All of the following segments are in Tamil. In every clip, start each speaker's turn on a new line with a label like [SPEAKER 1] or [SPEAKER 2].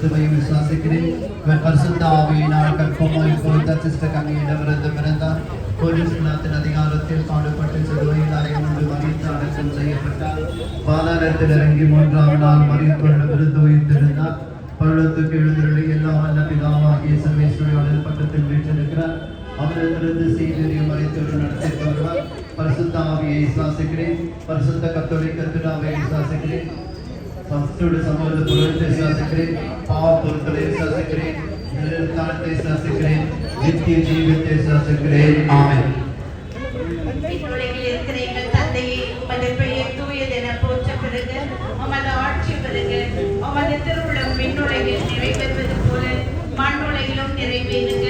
[SPEAKER 1] கிறிஸ்துவையும் விசுவாசிக்கிறேன். இவர் பரிசுத்த ஆவியினால் கற்பமாய் பொருந்த சிஸ்ட கன்னியிடமிருந்து பிறந்தார். போலீஸ்நாத்தின் அதிகாரத்தில் பாடுபட்டு சிலுவையில் அறையுண்டு மறித்து அடக்கம் செய்யப்பட்டார். பாதாளத்தில் இறங்கி 3ஆம் நாள் மறித்தோடு விருது உயிர்த்தெழுந்தார். பரலோகத்துக்கு எழுந்தருளி எல்லாம் வல்ல பிதாவாகிய சர்வேஸ்வரியோட பட்டத்தில் வீற்றிருக்கிறார். அவரிடமிருந்து செய்தியை மறைத்தோடு நடத்தி வருவார். பரிசுத்த ஆவியை விசுவாசிக்கிறேன். பரிசுத்த கத்தோலிக்க திருநாவை விசுவாசிக்கிறேன். பரிசுத்த சமூக பொருளத்தை விசுவாசிக்கிறேன். பாவ பொருட்களை விசுவாசிக்கிறேன். நிலைத்தானத்தை விசுவாசிக்கிறேன். நித்திய ஜீவத்தை விசுவாசிக்கிறேன். ஆமென்.
[SPEAKER 2] தந்தையே, உமது பெயர் தூயதென போற்ற பெறுக. உமது ஆட்சி பெறுக. உமது திருவுளம் விண்ணுலகில் நிறைவேறுவது போல மண்ணுலகிலும் நிறைவேறுக.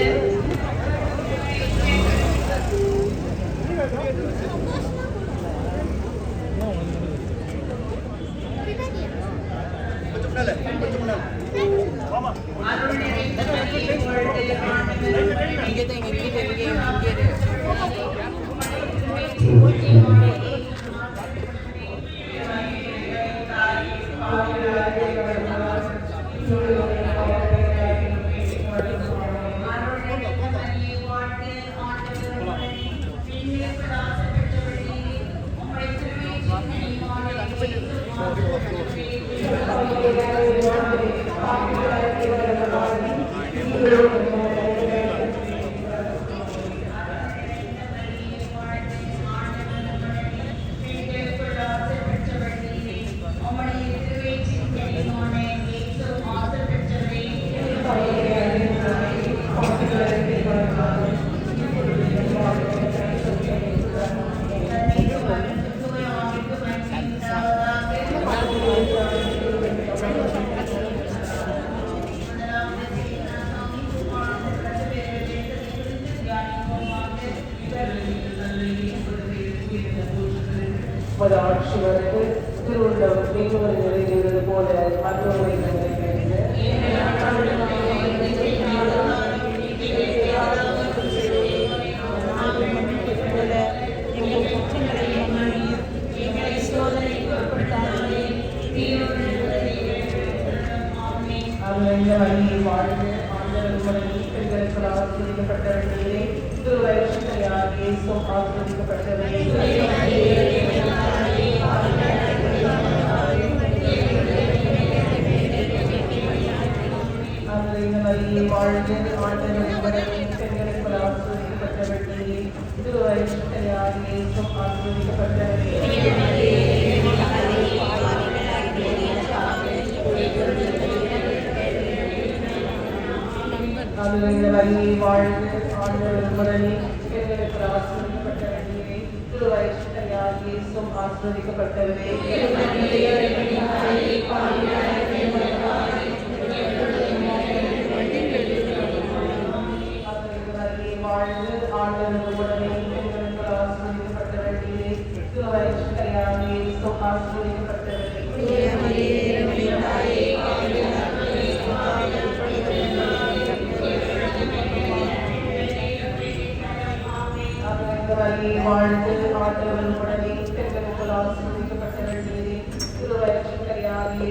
[SPEAKER 2] அருள் நிறைந்த மரியே, வாழ்க, ஆண்டவர்
[SPEAKER 3] ஆட்சி வந்து திருவுள்ளம் நீங்களும் நிறைவேறுவது போல மற்றவர்களை வாழ்ந்து ஆசிரியப்பட்டவர்களே வாழ்ந்து ஆண்டவர்களே பெண்களுக்கு ஆசிரியப்பட்டவர்களே திருவயிற்றையாகிய ஆசிரியப்பட்டவர்களே வாழ்ந்து ஆண்டவர்களே பெண்களுக்கு ஆசிரியப்பட்டவர்களே திருவயிற்றையாகிய ஆசிரியப்பட்டவர்களே வாழ்ந்து ஆண்டவர்களுடனே பெண்களுக்கு ஆசிரியப்பட்டவர்களே திருவயிற்றையாகிய ஆசிரியப்பட்டவர்களே வாழ்ந்து ஆண்டவர்களுடனே பெண்களுக்கு ஆசிரியப்பட்டவர்களே திருவயிற்றையாகிய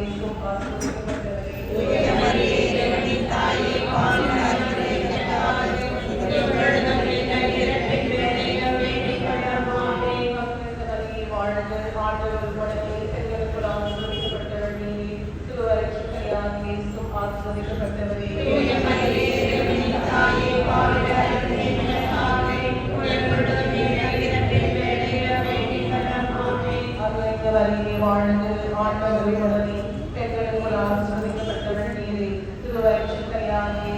[SPEAKER 3] வாழ்ந்து ஆண்டவர்களுடனே பெண்களுக்கு ஆசிரியப்பட்டவர்களே திருவயிற்றையாகிய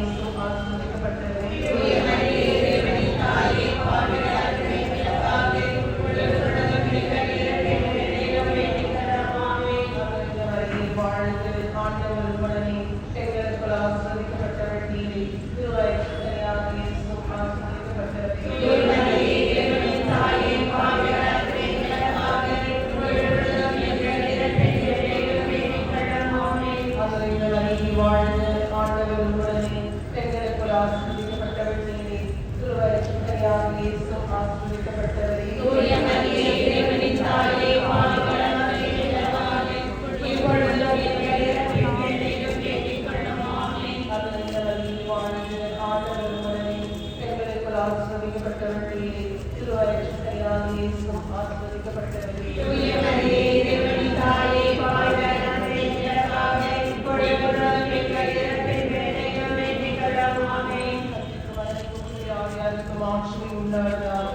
[SPEAKER 3] வாழ்ந்து ஆண்டவர்களுடனே பெண்களுக்கு ஆசிரியப்பட்ட ஆசிர்வதிக்கப்பட்டவர்களே, திருவருட்செயலாகிய இயேசுவும் ஆசிர்வதிக்கப்பட்டவர்களே. ஆவியாருக்கும் ஆட்சி உண்டாவதாக.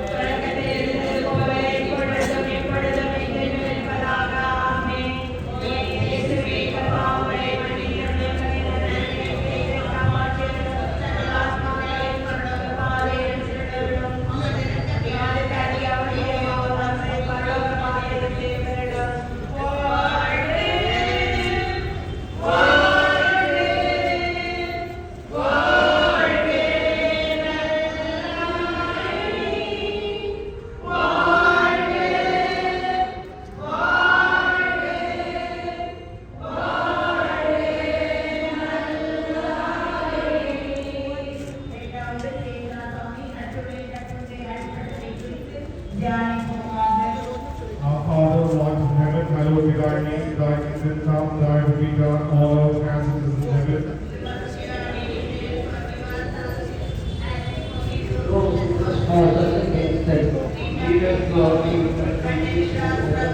[SPEAKER 4] Our Father, who art in heaven, hallowed be thy name. Thy kingdom come, thy will be done on earth as it is in heaven.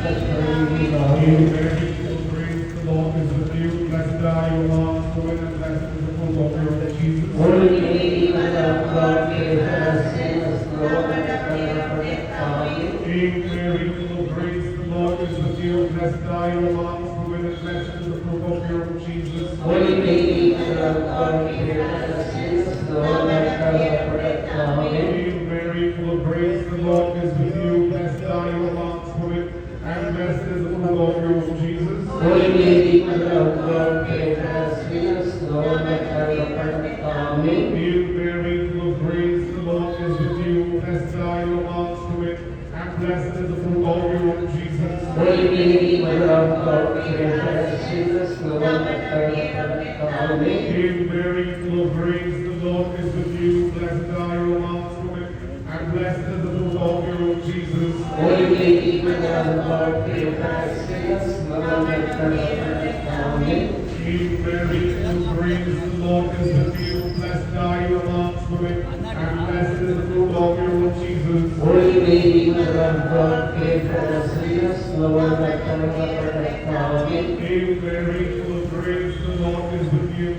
[SPEAKER 4] Hail Mary, full of grace, the Lord is with you. Blessed are you amongst women, and blessed is the fruit of your womb, Jesus.
[SPEAKER 5] Holy Mary, Mother of God, pray for us sinners, Lord, and at the hour of our death. Amen.
[SPEAKER 4] Hail Mary, full of grace, the Lord is with you. Blessed are you amongst women, and blessed is the fruit of your womb, Jesus.
[SPEAKER 5] Holy Mary, Mother of God, pray for us sinners, Lord, and at the hour of our death. Amen.
[SPEAKER 4] Hail Mary, full of grace, the Lord is with you. Blessed are you amongst women, and blessed is the fruit of your womb, Jesus.
[SPEAKER 5] Holy Mary, Mother of God, pray for us sinners, Lord, and at the hour of our death. Amen.
[SPEAKER 4] Hail Mary, full of grace, the Lord is with you. Blessed are you amongst women, and blessed is the fruit of your womb, Jesus.
[SPEAKER 5] Holy Mary, Mother of God, pray for us sinners, Lord, and at the hour of our death. Amen.
[SPEAKER 4] Hail Mary, full of grace, the Lord is with you. Blessed are you amongst women, and blessed is the fruit of your womb, Jesus.
[SPEAKER 5] Holy Lady, Mother of God, pray for us sinners, now and at the hour of our death. Amen.
[SPEAKER 4] Hail Mary, full of grace, the Lord is with you. Blessed are you amongst women, and blessed is the fruit of your womb, Jesus.
[SPEAKER 5] Holy Lady, Mother of God, pray for us sinners, now and at the hour of our death. Amen.
[SPEAKER 4] Hail Mary, full of grace, the Lord is with you.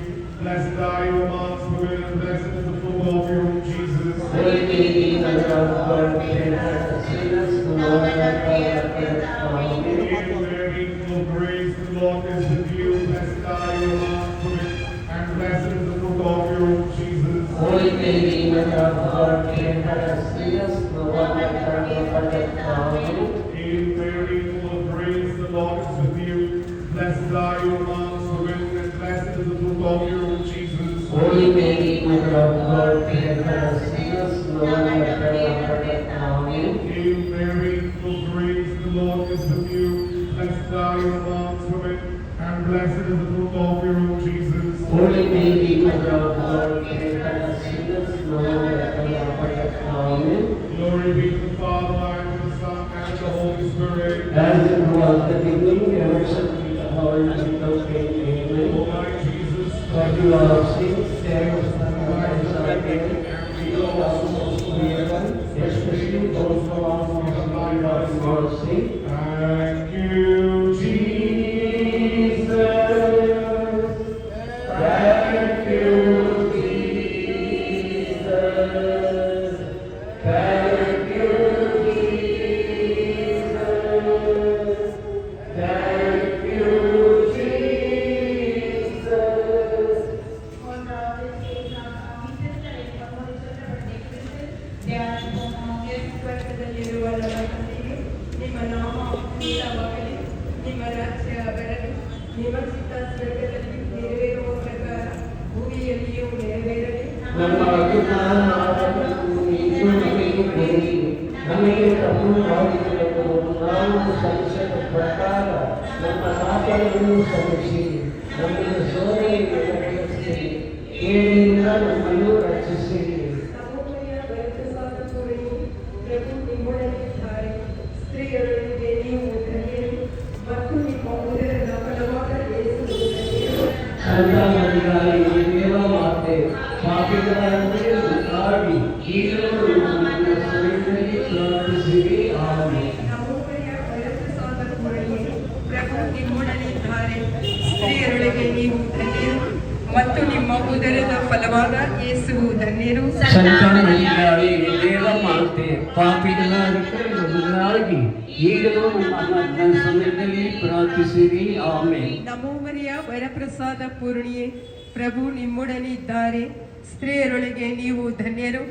[SPEAKER 4] Blessed are you amongst women, and blessed is the fruit of your womb, Jesus.
[SPEAKER 5] Holy Lady, Mother of God, pray for us sinners, now and at the hour of our death. Amen.
[SPEAKER 4] Hail Mary, full of grace, the Lord is with you. Blessed are you amongst women, and blessed is the fruit of your womb, Jesus.
[SPEAKER 5] Holy Lady, Mother of God, pray for us sinners, now and at the hour of our death. Amen.
[SPEAKER 4] Hail Mary, full of grace, the Lord is with you. Blessed are you amongst women, and blessed is the fruit of your womb, Jesus.
[SPEAKER 5] Holy Mary, Mother of God, pray for us sinners, now and at the hour of our death. Amen.
[SPEAKER 4] Hail Mary, full of grace, the Lord is with you. Blessed are you amongst women, and blessed is the fruit of your womb, Jesus.
[SPEAKER 5] Holy Mary, Mother of God, pray for us sinners, now and at the hour of our death. Amen.
[SPEAKER 4] Glory be to the Father, and to the Son, and to the Holy Spirit.
[SPEAKER 5] As it was the beginning, ever shall be, the hour of the age.
[SPEAKER 4] O
[SPEAKER 5] Amen.
[SPEAKER 4] my Jesus,
[SPEAKER 5] Forgive our sins, save us from the fires of hell, lead all souls to heaven, especially those who are most in need of mercy.
[SPEAKER 4] thank you, Jesus.
[SPEAKER 5] Thank you, Jesus. Thank you, Jesus. Thank you, Jesus.
[SPEAKER 2] ನಿಮ್ಮ ನಾಮ ಪೂಜಿತವಾಗಲಿ, ನಿಮ್ಮ ರಾಜ್ಯ ಬರಲಿ, ನಿಮ್ಮ ಚಿತ್ತ ಸ್ವರ್ಗದಲ್ಲಿ ನೆರವೇರುವ ಪ್ರಕಾರ ಭೂಮಿಯಲ್ಲಿಯೂ ನೆರವೇರಲಿ.
[SPEAKER 5] ನಮ್ಮ ಅಜ್ಞಾನವನ್ನು ನೀನು ನಮಗೆ ಕೊಡಿ, ನಮಗೆ ತಪ್ಪು ಮಾಡಿದವರು ನಾವು ಸಲ್ಲಿಸಿದ ಪ್ರಕಾರ ನಮ್ಮ ಪಾಪಗಳನ್ನು ಕ್ಷಮಿಸಿ, ನಮಗೆ ಸೋದರಿಗೆ ರಕ್ಷಿಸಿ, ಕೇಳಿನಿಂದ ನಮ್ಮನ್ನು ರಕ್ಷಿಸಿರಿ.
[SPEAKER 2] ನಮ್ಮೊಬ್ಬಯ ಬರೆದವಾದ ತೋರಿಯು ಪ್ರಭು ನಿಮ್ಮೊಡನಿದ್ದಾರೆ. ಸ್ತ್ರೀಯರೊಂದಿಗೆ ನೀವು ಧನ್ಯರು, ಮತ್ತು ನಿಮ್ಮ ಉದರದ ಫಲವಾದ ಯೇಸು ಧನ್ಯರು.
[SPEAKER 5] ಸಂತಾನಗಳಿಗಾಗಿ ದೇವ ಮಾತೆ ಪಾಪಿಗಳ ಮೇಲೆ ಕಾಡಿ ಈಗಲೂ
[SPEAKER 6] ನಿಮ್ಮೊಡನಿದ್ದಾರೆ, ಸ್ತ್ರೀಯರೊಳಗೆ ನೀವು ಧನ್ಯರು ಮತ್ತು ನಿಮ್ಮ ಉದರದ ಫಲವಾದ ಯೇಸುವು ಧನ್ಯರು.
[SPEAKER 5] ಸಂತಾನವೇ ದೇವಮಾತೆ, ಪಾಪಿಗಳಾಗಿ ನಮಗಾಗಿ ಈಗಲೂ ನಮ್ಮ ಮರಣ ಸಮಯದಲ್ಲಿ ಪ್ರಾರ್ಥಿಸಿರಿ. ಆಮೆನ್.
[SPEAKER 6] ನಮೋ ಮರಿಯ ವರಪ್ರಸಾದ ಪೂರ್ಣಿಯೇ, ಪ್ರಭು ನಿಮ್ಮೊಡನಿದ್ದಾರೆ, ಸ್ತ್ರೀಯರೊಳಗೆ ನೀವು ಧನ್ಯರು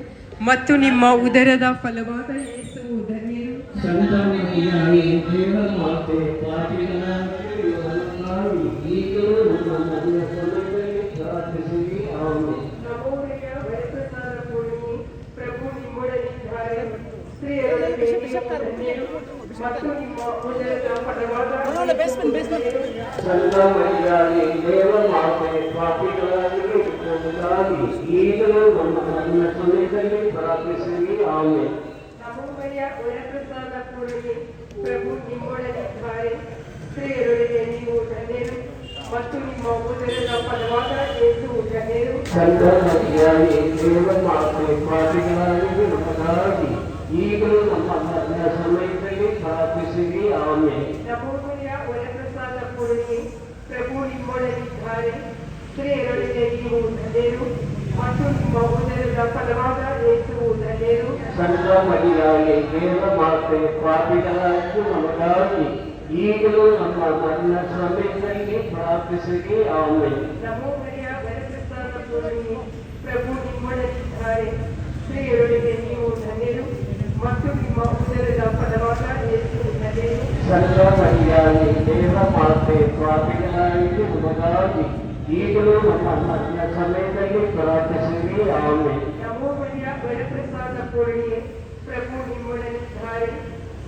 [SPEAKER 6] ಮತ್ತು ನಿಮ್ಮ ಉದರದ ಫಲವಾದ ಯೇಸುವು ಧನ್ಯರು.
[SPEAKER 5] ಸಂತಾನವೇ ದೇವಮಾತೆ, ಪಾಪಿಗಳಾಗಿ ನಮಗಾಗಿ ಈಗಲೂ ನಮ್ಮ ಮರಣ ಸಮಯದಲ್ಲಿ ಪ್ರಾರ್ಥಿಸಿರಿ. ಆಮೆನ್.
[SPEAKER 6] ನಮೋ ಮರಿಯ ವರಪ್ರಸಾದ ಪೂರ್ಣಿಯೇ, ಪ್ರಭು ನಿಮ್ಮೊಡನಿದ್ದಾರೆ, ಸ್ತ್ರೀಯರೊಳಗೆ ನೀವು ಧನ್ಯರು ಮತ್ತು ನಿಮ್ಮ ಉದರದ ಫಲವಾದ
[SPEAKER 5] ಸಂತಾನವೇ ದೇವಮಾತೆ, ಪಾಪಿಗಳಾಗಿ ನಮಗಾಗಿ ಈಗಲೂ ನಮ್ಮ ಮರಣ ಸಮಯದಲ್ಲಿ ಪ್ರಾರ್ಥಿಸಿರಿ. ಆಮೆನ್.
[SPEAKER 6] ನಮೋ ಮರಿಯ ವರಪ್ರಸಾದ ಪೂರ್ಣಿಯೇ, ಪ್ರಭು ನಿಮ್ಮೊಡನಿದ್ದಾರೆ, ಸ್ತ್ರೀಯರೊಳಗೆ ನೀವು ಧನ್ಯರು ಮತ್ತು ನಿಮ್ಮ ಉದರದ ಫಲವಾದ ಯೇಸುವು ಧನ್ಯರು.
[SPEAKER 5] ಸಂತಾನವೇ ದೇವಮಾತೆ, ಪಾಪಿಗಳಾಗಿ ನಮಗಾಗಿ ಈಗಲೂ ನಮ್ಮ ಮರಣ ಸಮಯದಲ್ಲಿ ಪ್ರಾರ್ಥಿಸಿರಿ. ಆಮೆನ್.
[SPEAKER 6] ನಮೋ ಮರಿಯ ವರಪ್ರಸಾದ ಪೂರ್ಣಿಯೇ, ಪ್ರಭು ನಿಮ್ಮೊಡನಿದ್ದಾರೆ, ಸ್ತ್ರೀಯರೊಳಗೆ ನೀವು ಧನ್ಯರು ಮತ್ತು ನಿಮ್ಮ ಉದರದ ಫಲವಾದ ಯೇಸುವು ಧನ್ಯರು.
[SPEAKER 5] ಸಂತಾನವೇ ದೇವಮಾತೆ, ಪಾಪಿಗಳಾಗಿ ನಮಗಾಗಿ ಈಗಲೂ ನಮ್ಮ ಮರಣ ಸಮಯದಲ್ಲಿ ಪ್ರಾರ್ಥಿಸಿರಿ. ಆಮೆನ್.
[SPEAKER 6] ನಮೋ ಮರಿಯ ವರಪ್ರಸಾದ ಪೂರ್ಣಿಯೇ, ಪ್ರಭು ನಿಮ್ಮೊಡನಿದ್ದಾರೆ, ಸ್ತ್ರೀಯರೊಳಗೆ ನೀವು ಧನ್ಯರು ಮತ್ತು ನಿಮ್ಮ ಉದರದ ಫಲವಾದ ಯೇಸುವು ಧನ್ಯರು.
[SPEAKER 5] ಸಂತಾನವೇ ದೇವಮಾತೆ, ಪಾಪಿಗಳಾಗಿ ನಮಗಾಗಿ ಈಗಲೂ ನಮ್ಮ ಮರಣ ಸಮಯದಲ್ಲಿ ಪ್ರಾರ್ಥಿಸಿರಿ. ಆಮೆನ್.
[SPEAKER 6] ನಮೋ ಮರಿಯ ವರಪ್ರಸಾದ ಪೂರ್ಣಿಯೇ, ಪ್ರಭು ನಿಮ್ಮೊಡನಿದ್ದಾರೆ,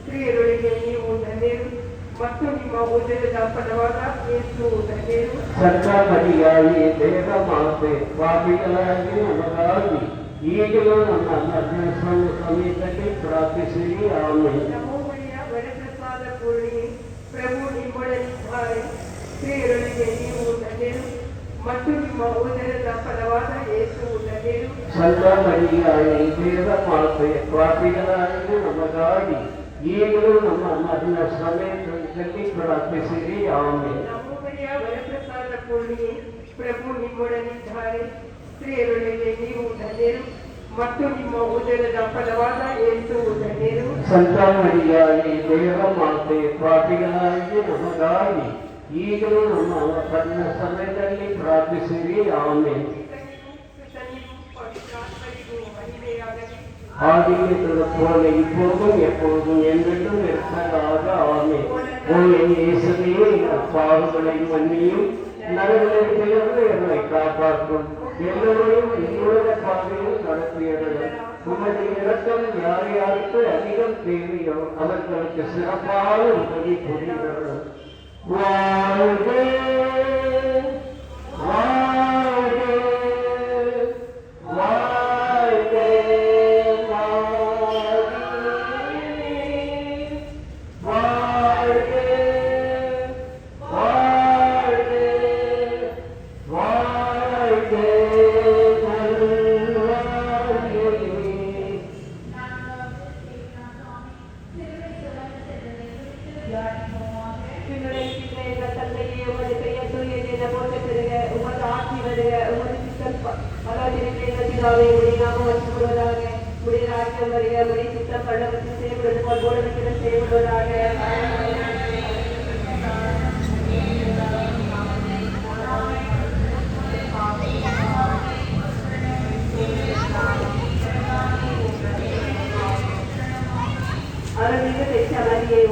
[SPEAKER 6] ಸ್ತ್ರೀಯರೊಳಗೆ ನೀವು ಧನ್ಯರು ಮತ್ತು ನಿಮ್ಮ ಉದರದ ಫಲವಾದ ಯೇಸುವು ಧನ್ಯರು.
[SPEAKER 5] ಸಂತಾನವೇ ದೇವಮಾತೆ, ಪಾಪಿಗಳಾಗಿ ನಮಗಾಗಿ ಈಗಲೂ ನಮ್ಮ ಮರಣ ಸಮಯದಲ್ಲಿ ಪ್ರಾರ್ಥಿಸಿರಿ. ಆಮೆನ್.
[SPEAKER 6] ನಮೋ ಮರಿಯ ವರಪ್ರಸಾದ ಪೂರ್ಣಿಯೇ, ಪ್ರಭು ನಿಮ್ಮೊಡನಿದ್ದಾರೆ, ಸ್ತ್ರೀಯರೊಳಗೆ ನೀವು ಧನ್ಯರು ಮತ್ತು ನಿಮ್ಮ ಉದರದ ಫಲವಾದ ಯೇಸುವು ಧನ್ಯರು.
[SPEAKER 5] ಸಂತಾನವೇ ದೇವಮಾತೆ, ಪಾಪಿಗಳಾಗಿ ನಮಗಾಗಿ ಈಗಲೂ ನಮ್ಮ ಮರಣ ಸಮಯದಲ್ಲಿ ಪ್ರಾರ್ಥಿಸಿರಿ. ಆಮೆನ್.
[SPEAKER 6] ನಮೋ ಮರಿಯ ವರಪ್ರಸಾದ ಪೂರ್ಣಿಯೇ, ಪ್ರಭು ನಿಮ್ಮೊಡನಿದ್ದಾರೆ, ಸ್ತ್ರೀಯರೊಳಗೆ ನೀವು ಧನ್ಯರು ಮತ್ತು ನಿಮ್ಮ ಉದರದ ಫಲವಾದ ಯೇಸುವು ಧನ್ಯರು.
[SPEAKER 5] ಸಂತಾನವೇ ದೇವಮಾತೆ, ಪಾಪಿಗಳಾಗಿ ನಮಗಾಗಿ ಈಗಲೂ ನಮ್ಮ ಮರಣ ಸಮಯದಲ್ಲಿ ಪ್ರಾರ್ಥಿಸಿರಿ. ಆಮೆನ್. ஆதியிலே போல இப்போதும் எப்போதும் என்றென்றும் இருப்பதாக. ஆமென். ஓ என் இயேசுவே, எங்கள் பாவங்களை மன்னியும், நரகத்திலிருந்து என்னை காப்பாற்றும், எல்லோரையும் என்னுடைய பாதையில் நடத்தியதுடன் உமது இரக்கம் யார் யாருக்கு அதிகம் தேவையோ அவர்களுக்கு சிறப்பான உதவி புரிகிறது. வாழ்க வாழ்க வாழ்க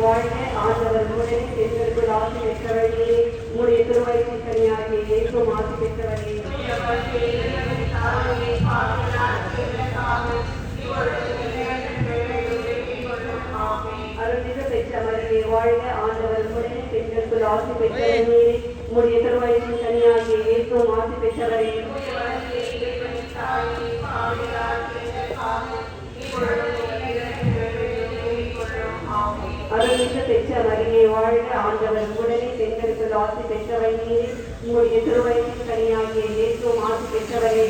[SPEAKER 5] வாழ்க ஆண்டவர் உடனே பெண்களுக்குள் ஆசி பெற்றவர்களே, உங்களுடைய திருவயிற்றின் கனியாகிய இயேசுவும் ஆசி பெற்றவர்களே. அருள்மிகு பெற்ற மரியே வாழ்க, ஆண்டவர் உடனே பெண்களுக்குள் ஆசி பெற்றவர்களே, உங்களுடைய திருவயிற்றின் கனியாகிய இயேசுவும் ஆசி பெற்றவரே. அருள்மிகு பெற்ற மரியே வாழ்க, ஆண்டவர் உடனே பெண்களுக்குள் ஆசி பெற்றவர்களே, உங்களுடைய திருவயிற்றின் கனியாகிய இயேசுவும் ஆசி பெற்றவரே.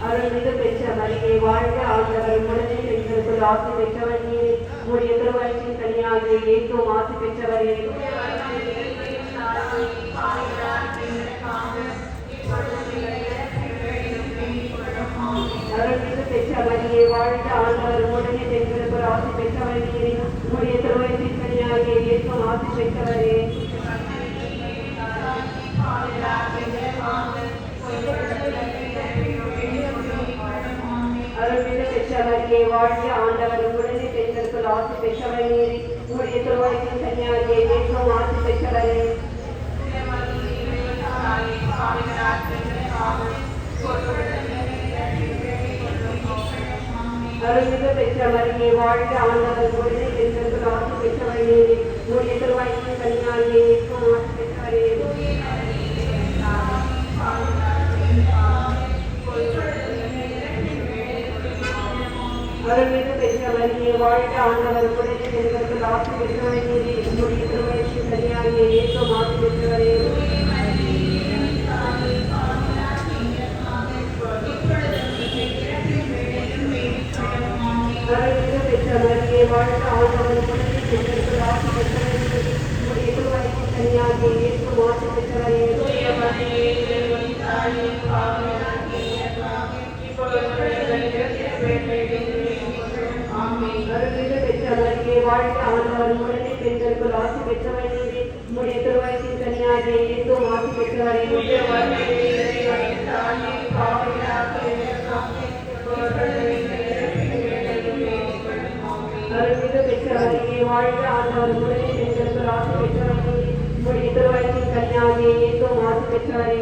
[SPEAKER 5] அருள்மிகு பெற்ற மரியே
[SPEAKER 6] வாழ்க ஆண்டவர் உடனே பெண்களுக்குள் ஆசி பெற்றவர் நீரே உடைய திருவயிற்றின் கனியாகிய இயேசுவும் ஆசி பெற்றவரே அருள்மிகு பெற்றவரே வாழ்க ஆண்டவர் உடனே பெண்களுக்குள் ஆசி பெற்றவர் நீரே உடைய திருவயிற்றின் கனியாகிய இயேசுவும் ஆசி பெற்றவரே அருள்மிகு பெற்றவரே வாழ்க ஆண்டவர் உடனே பெண்களுக்குள் ஆசி பெற்றவர் நீரே உடைய திருவயிற்றின் கனியாகிய இயேசுவும் ஆசி பெற்றவரே அருள்மிகு பெற்றவரே வாழ்க ஆண்டவர் உடனே பெண்களுக்குள் ஆசி பெற்றவர் நீரே உடைய திருவயிற்றின் கனியாகிய இயேசுவும் ஆசி பெற்றவரே அருள்மிகு பெற்றவரே வாழ்க ஆண்டவர் உடனே பெண்களுக்குள் ஆசி பெற்றவர் நீரே உடைய திருவயிற்றின் கனியாகிய இயேசுவும் ஆசி பெற்றவரே அருள்மிகு பெற்றவரே வாழ்க ஆண்டவர் உடனே பெண்களுக்குள் ஆசி பெற்றவர் நீரே உடைய திருவயிற்றின் கனியாகிய இயேசுவும் ஆசி பெற்றவரே அருள்மிகு பெற்றவரே வாழ்க ஆண்டவர் உடனே பெண்களுக்குள் ஆசி பெற்றவர் நீரே உடைய திருவயிற்றின் கனியாகிய இயேசுவும் ஆசி பெற்றவரே அருள்மிகு பெற்றவரே வாழ்க ஆண்டவர் உடனே பெண்களுக்குள் ஆசி பெற்றவர் நீரே உடைய திருவயிற்றின் கனியாகிய இயேசுவும் ஆசி பெற்றவரே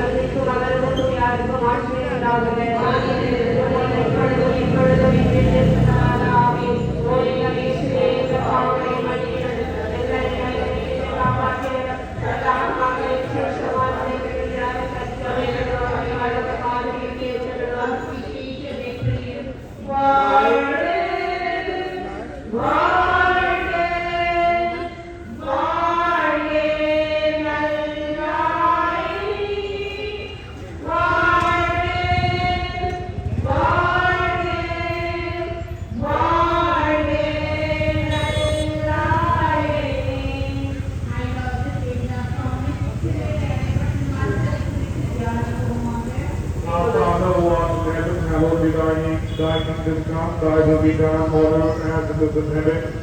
[SPEAKER 6] அன்னைக்கும் மகளுக்கும் யாருக்கும் ஆட்சி
[SPEAKER 4] hallowed be thy name, thy kingdom come, thy will be done on earth as it is in heaven.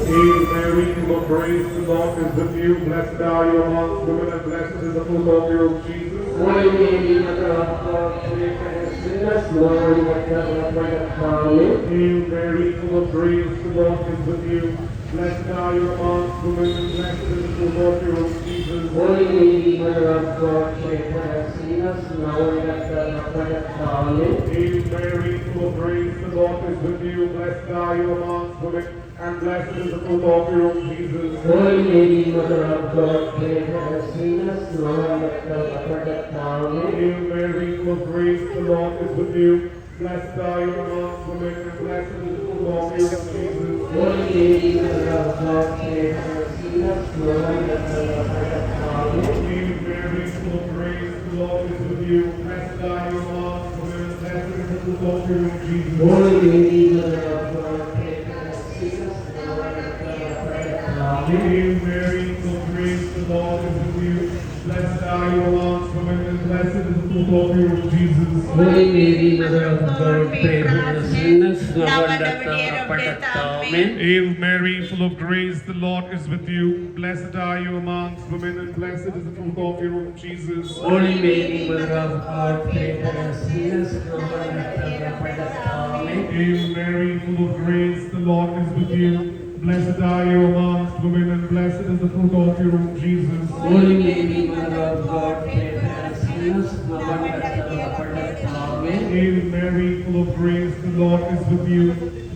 [SPEAKER 4] Hail Mary, full of grace, the Lord is with you. Blessed are you amongst women, and blessed is the fruit of your womb, Jesus.
[SPEAKER 5] Holy Mary, Mother of God, pray for us sinners, now and at the hour of our death. Amen.
[SPEAKER 4] Hail Mary, full of grace, the Lord is with you. Blessed are you amongst women, and blessed is the fruit of your womb, Jesus.
[SPEAKER 5] Holy Mary, Mother of God, pray for us sinners, now and at the hour of our death. Amen.
[SPEAKER 4] Hail Mary, full of grace, the Lord is with you. Blessed are you amongst women, and blessed is the fruit of your womb, Jesus.
[SPEAKER 5] Holy Mary, Mother of God, pray for us sinners, now and at the hour of our death. Amen.
[SPEAKER 4] Hail Mary, full of grace, the Lord is with you. Blessed are you amongst women, and blessed is the fruit of your womb, Jesus.
[SPEAKER 5] Holy Mary, Mother of God, pray for us sinners, now and at the hour of our death. Amen.
[SPEAKER 4] Hail Mary, full of grace, the Lord is with you. Blessed are you amongst women, and blessed is the fruit of your womb, Jesus.
[SPEAKER 5] Holy Mary, Mother of God, pray for us sinners, now and at the hour of our death. Amen.
[SPEAKER 4] Hail Mary, full of grace, the Lord is with you. Blessed are you amongst women, and blessed is the fruit of your womb, Jesus.
[SPEAKER 5] Holy Mary, Mother of God, pray for us sinners, now and at the hour of our death. Amen.
[SPEAKER 4] Hail Mary, full of grace, the Lord is with you. Blessed are you amongst women, and blessed is the fruit of your womb, Jesus.
[SPEAKER 5] Holy Mary, Mother of God, pray for us sinners, now and at the hour of our death. Amen.
[SPEAKER 4] Hail Mary, full of grace, the Lord is with you. Blessed are you amongst women, and blessed is the fruit of your womb, Jesus.
[SPEAKER 5] Holy Mary, Mother of God, pray for us sinners, now and at the hour of our death. Amen.
[SPEAKER 4] Hail Mary, full of grace, the Lord is with you.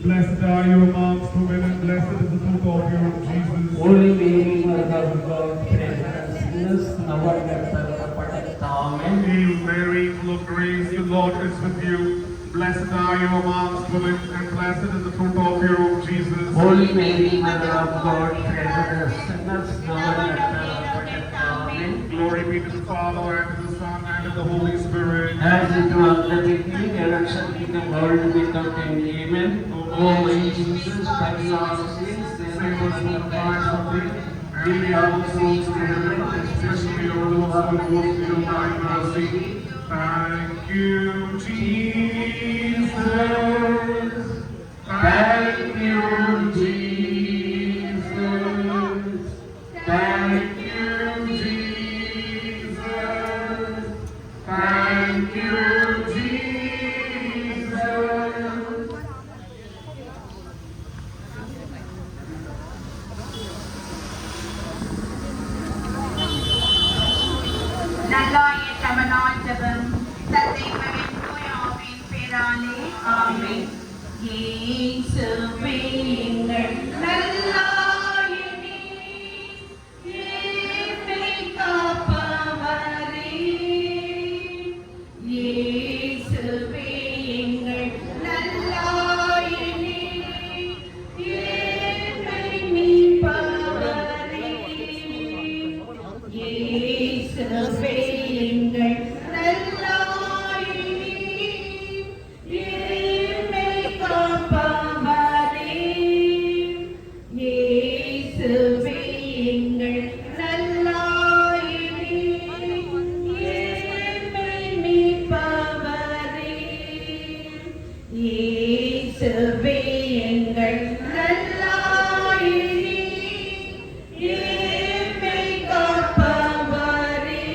[SPEAKER 4] Blessed are you amongst women, and blessed is the fruit of your womb, Jesus.
[SPEAKER 5] Holy Mary, Mother of God, pray for us sinners, now and at the hour of our death. Amen.
[SPEAKER 4] Hail Mary, full of Grace, the Lord is with you. Blessed are you amongst women, and blessed is the fruit of your womb, Jesus.
[SPEAKER 5] Holy Mary, Mother of God, pray for us sinners, now and at the hour of our death. Amen.
[SPEAKER 4] Glory be to the Father, and to the Son, and to the Holy Spirit.
[SPEAKER 5] As it was in the beginning, and shall be the world without end. Amen. O my Jesus, forgive our sins, save us from the fires of hell, and lead our souls to heaven, especially all those who are most in thy mercy.
[SPEAKER 4] Thank you, Jesus.
[SPEAKER 5] Thank you, Jesus. Thank you,
[SPEAKER 4] Jesus. Thank you, Jesus.
[SPEAKER 2] நல்லாய தவனாய் ஜெபம் தந்தை மகன் தூய ஆவியின் பேராலே ஆமென். இயேசுவே எங்கள் நல்லாயனே, என்னை காப்பவரே. இயேசுவே எங்கள் நல்லாயனே, என்னை மீட்பவரே. இயேசுவே எங்கள் நல்லாயனே, என்னை காப்பவரே. இயேசுவே எங்கள் நல்லாயனே, என்னை மீட்பவரே. இயேசுவே எங்கள் நல்லாயனே, என்னை காப்பவரே.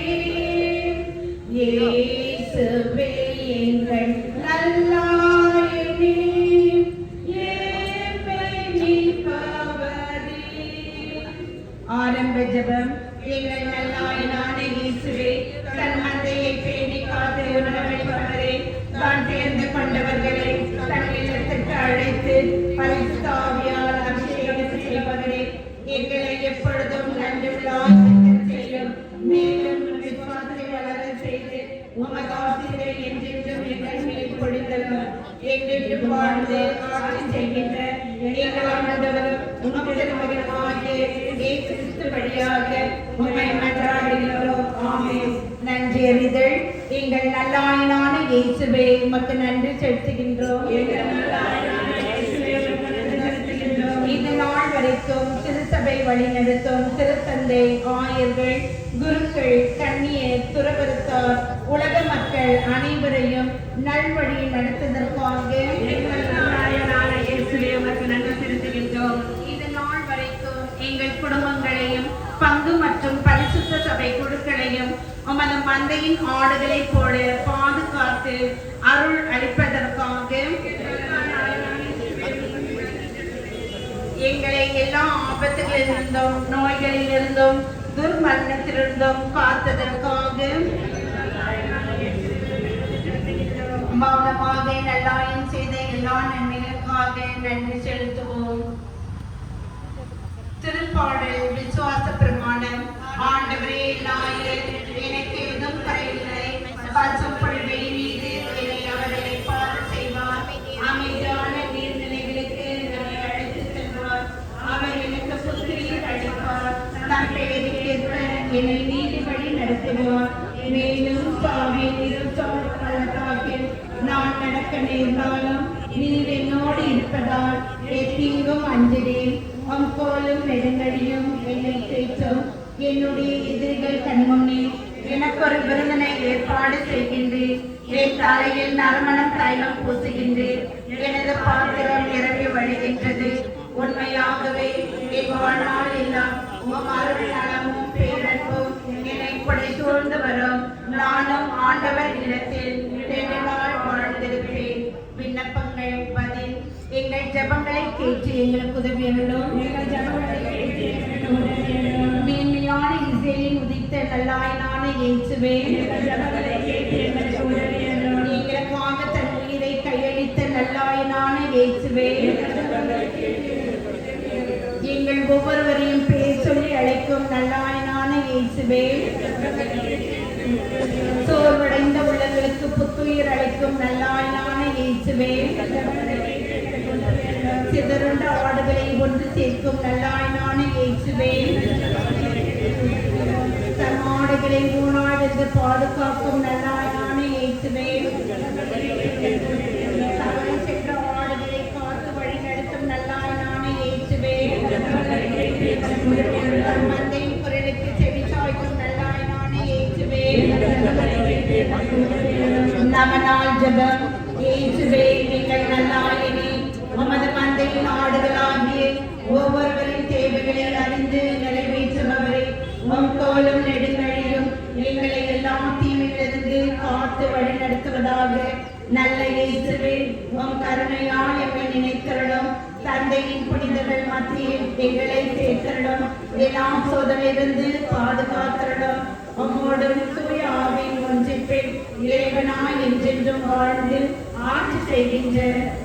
[SPEAKER 2] இயேசுவே எங்கள் நல்லாயனே, என்னை மீட்பவரே. ஆரம்ப ஜெபம். எங்கள் நல்லாயனான இயேசுவே, தன் மந்தையை பேணி காத்து உணவளிப்பவரே, தான் தேர்ந்து கொண்டவர்களை தன் இல்லத்திற்கு அழைத்து பரிசுத்த ஆவியால் அபிஷேகம் செய்வதே, எங்களை எப்பொழுதும் நன்றுள்ளாய் செய்யும். மேலும் விசுவாசத்தை வளர செய்து உமது ஆசீர்வாதத்தை என்றென்றும் எங்கள் மேல் பொழிந்தவர், என்றென்றும் வாழ்ந்து ஆட்சி செய்கின்ற எங்கள் ஆண்டவரும் உமது திருமகனுமாகிய இயேசு கிறிஸ்து வழியாக உம்மை மன்றாடுகிறோம். ஆமென். நன்றி அறிதல். எங்கள் நல்லாயனான இயேசுவே, உமக்கு நன்றி செலுத்துகின்றோம். எங்கள் நல்லாயனான இயேசுவே, உமக்கு நன்றி செலுத்துகின்றோம். இது நாள் வரைக்கும் திருச்சபை வழிநடத்தும் திருத்தந்தை, ஆயர்கள், குருக்கள், கன்னியர், துறவரத்தார், உலக மக்கள் அனைவரையும் நல்வழியில் நடத்துவதற்காக எங்கள் நல்லாயனான இயேசுவே, உமக்கு நன்றி செலுத்துகின்றோம். இது நாள் வரைக்கும் எங்கள் குடும்பங்களையும் பங்கு மற்றும் பரிசுத்த சபை குழுக்களையும் உமது மந்தையின் ஆடுகளைப் போல பாதுகாத்து அருள் அளிப்பதற்காக எங்களை எல்லா ஆபத்துகளிலிருந்தும் நோய்களிலிருந்தும் துர்மரணத்திலிருந்தும் காத்ததற்காக மௌனமாக நல்லாயம் செய்த எல்லா நன்மைகளுக்காக நன்றி செலுத்துவோம். திருப்பாடல். விசுவாச பிரமாணம். ஆண்டவரே, நாயர் எனக்கு எதுவும் குறையில்லை. பசும்பொழிவை மீது என்னை அவர்களை பாத செய்வார். அமைதியான நீர்நிலைகளுக்கு என்னை அழைத்து செல்வார். அவர் எனக்கு புத்துயிர் அளிப்பார். தம் பெயருக்கேற்ப என்னை நீதி வழி நடத்துவார். மேலும் சாவின் இருசார் பள்ளத்தாக்கில் நான் நடக்க நேர்ந்தாலும் நீர் என்னோடு இருப்பதால் எத்தீங்கும் அஞ்சிடேன். உம் கோலும் நெடுங்கடியும் என்னை தேற்றும். என்னுடைய எதிரிகள் கண்முன்னே எனக்கு ஒரு விருந்தினை ஏற்பாடு செய்கின்றேன். என் தலையில் நறுமணம் தைலம் பூசுகின்றேன். எனது பாத்திரம் நிரம்பி வழிகின்றது. உண்மையாகவே என் வாழ்நாள் எல்லாம் உம் அருள் நலமும் பேரன்பும் என்னை புடை சூழ்ந்து வரும். நானும் ஆண்டவர் இல்லத்தில் இரண்டு நாள் வாழ்ந்திருப்பேன். விண்ணப்பங்கள் பதில். எங்கள் ஜெபங்களை கேட்டு எங்களுக்கு உதவியர்களும் மேன்மையான இசையில் உதித்த நல்லாயனான இயேசுவே, எங்களுக்காக தன் உயிரை கையளித்த நல்லாயனான இயேசுவே, எங்கள் ஒவ்வொருவரையும் பேர் சொல்லி அழைக்கும் நல்லாயனான இயேசுவே, சோர்வடைந்த உள்ளங்களுக்கு புத்துயிர் அளிக்கும் நல்லாயனான இயேசுவே, சிதறுண்ட ஆடுகளை ஒன்று சேர்க்கும் நல்லாயனான இயேசுவே, தம் ஆடுகளை ஊனாடிருந்து பாதுகாக்கும் நல்லாயனான இயேசுவே, தவறி சென்ற ஆடுகளை காத்து வழி நடத்தும் நல்லாயனான இயேசுவே, மந்தையின் குரலுக்கு செவி சாய்க்கும் நல்லாயனான இயேசுவே, நமனால் ஜெபம். இயேசுவே எங்கள் நல்லாயனே, உமது மந்தையின் ஆடுகளாகிய ஒவ்வொருவரின் தேவைகளை அறிந்து நிறைவேற்றுபவரே, உம் கோலும் நெடுங்கழியும் எங்களை எல்லா தீமையிலிருந்து காத்து வழி நடத்துவதாக. நல்ல இயேசுவே, உம் கருணையால் எம்மை நினைத்தருளும். தந்தையின் புனிதர்கள் மத்தியில் எங்களை சேர்த்தருளும். எல்லா சோதனையிலிருந்து பாதுகாத்தருளும். உம்மோடும் தூய ஆவியின் ஒன்றிப்பில் இறைவனாய் என்றென்றும் வாழ்ந்து ஆட்சி செய்கின்ற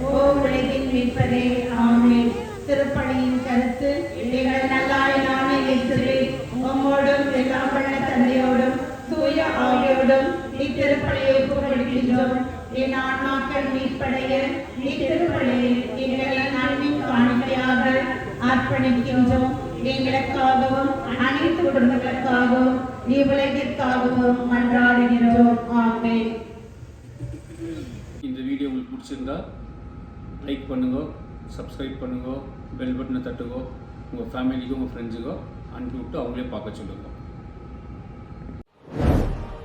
[SPEAKER 2] ஓ உலகின் மீட்பரே, ஆமென். திருப்பணியின் கருத்து. எங்கள் நல்லாயனான இயேசுவே, உம்மோடும் எல்லாம் வல்ல தந்தையோடும் தூய ஆவியோடும் இத்திருப்பணியை ஒப்புக்கொடுக்கின்றோம். என் ஆன்மாக்கள் மீட்படைய இத்திருப்பணியை எங்களை நன்மையின் காணிக்கையாக அர்ப்பணிக்கின்றோம். எங்களுக்காகவும் அனைத்து குடும்பங்களுக்காகவும் இவ்வுலகிற்காகவும் மன்றாடுகிறோம். ஆமென்.
[SPEAKER 7] இந்த வீடியோ உங்களுக்கு பிடிச்சிருந்தா லைக் பண்ணுங்க, சப்ஸ்கிரைப் பண்ணுங்க, பெல் பட்டனை தட்டுங்க, உங்கள் ஃபேமிலிக்கோ உங்கள் ஃப்ரெண்ட்ஸுக்கோ அனுப்பி விட்டு அவங்களே பார்க்க சொல்லுங்க.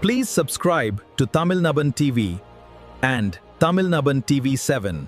[SPEAKER 8] Please subscribe to Tamil Naban TV and Tamil Naban TV 7.